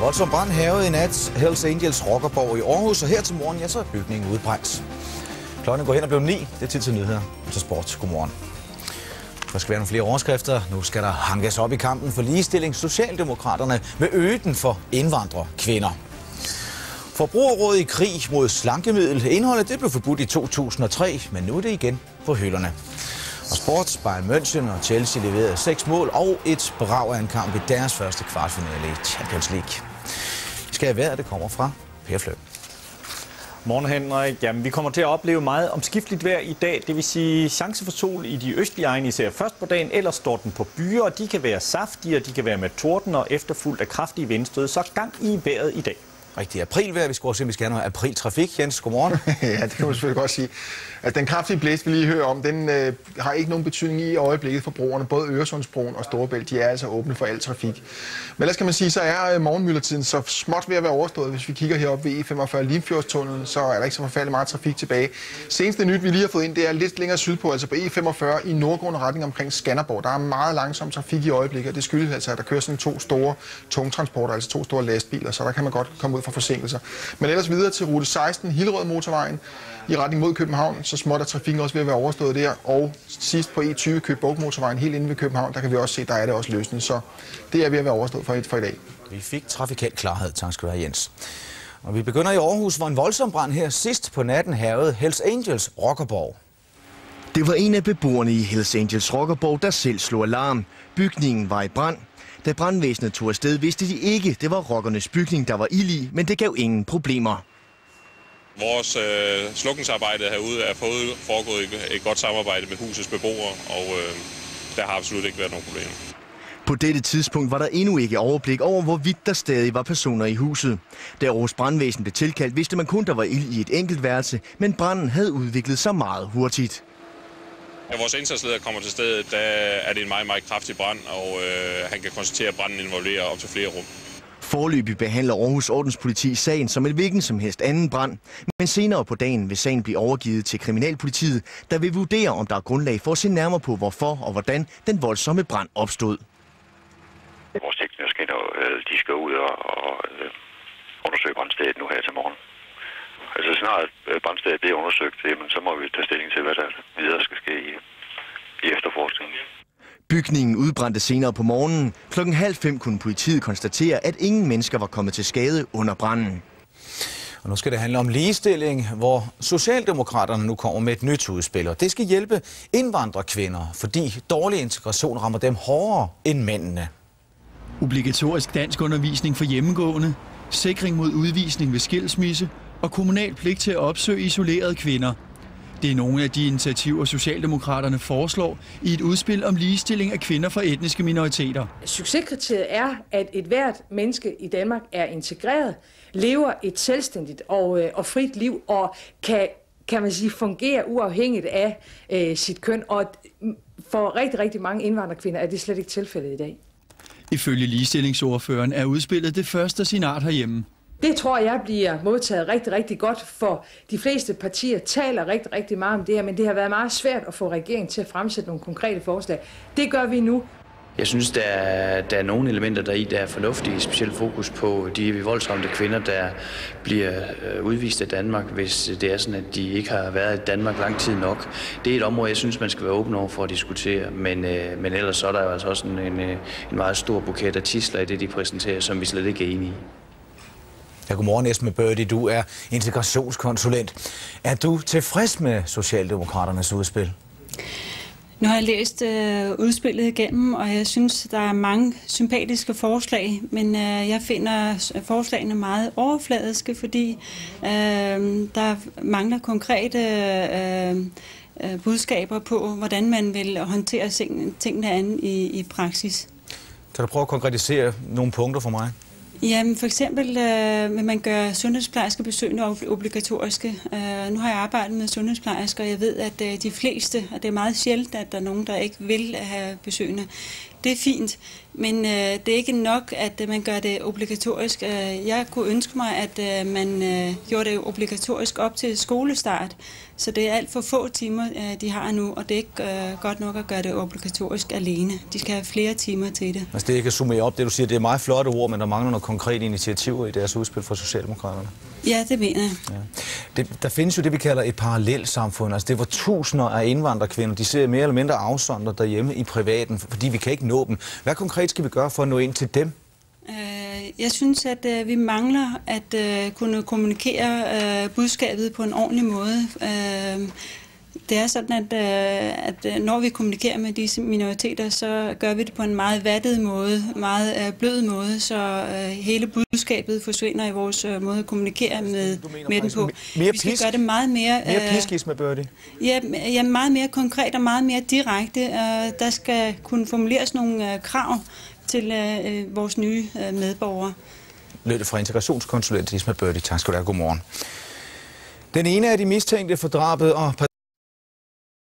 voldsom brand hærgede i nat Hells Angels rockerborg i Aarhus, og her til morgen, ja, så er bygningen udbrændt. Klokken går hen og blev 9. Det er tid til nyheder. Så sport. Godmorgen. Der skal være nogle flere overskrifter. Nu skal der hankes op i kampen for ligestilling. Socialdemokraterne vil øge den for indvandrerkvinder. Forbrugerrådet i krig mod slankemiddel. Indholdet det blev forbudt i 2003, men nu er det igen på hylderne. Og sport, Bayern München og Chelsea leverede 6 mål og et brag af en kamp i deres første kvartfinale i Champions League. Skal jeg være, det kommer fra Per Flø. Morgen Henrik. Jamen, vi kommer til at opleve meget omskifteligt vejr i dag. Det vil sige chance for sol i de østlige egne især først på dagen. Ellers står den på byer, og de kan være saftige, og de kan være med torden og efterfulgt af kraftige vindstød. Så gang i vejret i dag. Rigtig aprilvejr. Vi skal også se, om vi skal have noget apriltrafik. Jens, godmorgen. Ja, det kan man selvfølgelig godt sige. Altså, den kraftige blæst, vi lige hører om, den har ikke nogen betydning i øjeblikket for broerne. Både Øresundsbroen og Storebælt, de er altså åbne for al trafik. Men ellers kan man sige, så er morgenmyldertiden så småt ved at være overstået. Hvis vi kigger heroppe ved E45 Limfjordstunnelen, så er der ikke så forfærdelig meget trafik tilbage. Seneste nyt, vi lige har fået ind, det er lidt længere sydpå, altså på E45 i nordgående retning omkring Skanderborg. Der er meget langsom trafik i øjeblikket, og det skyldes altså, at der kører sådan 2 store tungtransporter, altså 2 store lastbiler, så der kan man godt komme ud for forsinkelser. Men ellers videre til rute 16, Hillerød motorvejen i retning mod København, så småt er trafikken også ved at være overstået der. Og sidst på E20 Køge Bugt motorvejen helt inde ved København, der kan vi også se, der er det også løsnet. Så det er ved at være overstået for i dag. Vi fik trafikal klarhed. Tak skal du have, Jens. Og vi begynder i Aarhus, hvor en voldsom brand her sidst på natten hærgede Hells Angels rockerborg. Det var en af beboerne i Hells Angels rockerborg, der selv slog alarm. Bygningen var i brand. Da brandvæsenet tog afsted, vidste de ikke, det var rockernes bygning, der var ild i, men det gav ingen problemer. Vores slukningsarbejde herude er foregået i et godt samarbejde med husets beboere, og der har absolut ikke været nogen problemer. På dette tidspunkt var der endnu ikke overblik over, hvorvidt der stadig var personer i huset. Da Aarhus brandvæsen blev tilkaldt, vidste man kun, der var ild i et enkelt værelse, men branden havde udviklet sig meget hurtigt. Da vores indsatsleder kommer til stedet, der er det en meget, meget kraftig brand, og han kan konstatere, at branden involverer op til flere rum. Foreløbig behandler Aarhus Ordenspoliti sagen som en hvilken som helst anden brand, men senere på dagen vil sagen blive overgivet til Kriminalpolitiet, der vil vurdere, om der er grundlag for at se nærmere på, hvorfor og hvordan den voldsomme brand opstod. Vores teknikere de skal ud og undersøge brandstedet nu her til morgen. Altså snart brandstedet bliver undersøgt, jamen, så må vi tage stilling til, hvad der videre skal ske i efterforskningen. Bygningen udbrændte senere på morgenen. Klokken 4:30 kunne politiet konstatere, at ingen mennesker var kommet til skade under branden. Og nu skal det handle om ligestilling, hvor Socialdemokraterne nu kommer med et nyt udspil. Og det skal hjælpe indvandrerkvinder, fordi dårlig integration rammer dem hårdere end mændene. Obligatorisk danskundervisning for hjemmegående, sikring mod udvisning ved skilsmisse og kommunal pligt til at opsøge isolerede kvinder. Det er nogle af de initiativer, Socialdemokraterne foreslår i et udspil om ligestilling af kvinder fra etniske minoriteter. Succeskriteriet er, at et hvert menneske i Danmark er integreret, lever et selvstændigt og frit liv og kan man sige, fungere uafhængigt af sit køn. Og for rigtig, rigtig mange indvandrerkvinder er det slet ikke tilfældet i dag. Ifølge ligestillingsordføreren er udspillet det første af sin art herhjemme. Det tror jeg bliver modtaget rigtig, rigtig godt, for de fleste partier taler rigtig, rigtig meget om det her, men det har været meget svært at få regeringen til at fremsætte nogle konkrete forslag. Det gør vi nu. Jeg synes, der er nogle elementer der er fornuftige, specielt fokus på de voldsramte kvinder, der bliver udvist af Danmark, hvis det er sådan, at de ikke har været i Danmark lang tid nok. Det er et område, jeg synes, man skal være åben over for at diskutere, men ellers så er der jo altså også en meget stor buket af tidsler i det, de præsenterer, som vi slet ikke er enige i. Ja, godmorgen, Esme Birdie. Du er integrationskonsulent. Er du tilfreds med Socialdemokraternes udspil? Nu har jeg læst udspillet igennem, og jeg synes, der er mange sympatiske forslag, men jeg finder forslagene meget overfladiske, fordi der mangler konkrete budskaber på, hvordan man vil håndtere tingene an i praksis. Kan du prøve at konkretisere nogle punkter for mig? Jamen, for eksempel vil man gøre sundhedsplejerskebesøgene obligatoriske. Nu har jeg arbejdet med sundhedsplejersker, og jeg ved, at de fleste, og det er meget sjældent, at der er nogen, der ikke vil have besøgende, Det er fint, men det er ikke nok, at man gør det obligatorisk. Jeg kunne ønske mig, at man gjorde det obligatorisk op til skolestart, så det er alt for få timer, de har nu, og det er ikke godt nok at gøre det obligatorisk alene. De skal have flere timer til det. Altså det, jeg kan summere op, det du siger, det er meget flotte ord, men der mangler nogle konkrete initiativer i deres udspil for Socialdemokraterne. Ja, det mener jeg. Ja. Der findes jo det, vi kalder et parallelsamfund. Altså det var tusinder af indvandrerkvinder, de ser mere eller mindre afsondret derhjemme i privaten, fordi vi kan ikke nå dem. Hvad konkret skal vi gøre for at nå ind til dem? Jeg synes, at vi mangler at kunne kommunikere budskabet på en ordentlig måde. Det er sådan, at når vi kommunikerer med disse minoriteter, så gør vi det på en meget vattet måde, meget blød måde, så hele budskabet forsvinder i vores måde at kommunikere med dem på. Vi skal gøre det meget mere... Mere piskisme, Birthe? Ja, meget mere konkret og meget mere direkte. Der skal kunne formuleres nogle krav til vores nye medborgere. Lød det fra integrationskonsulent Isma Birthe. Tak skal du have. Godmorgen. Den ene af de mistænkte for drabet og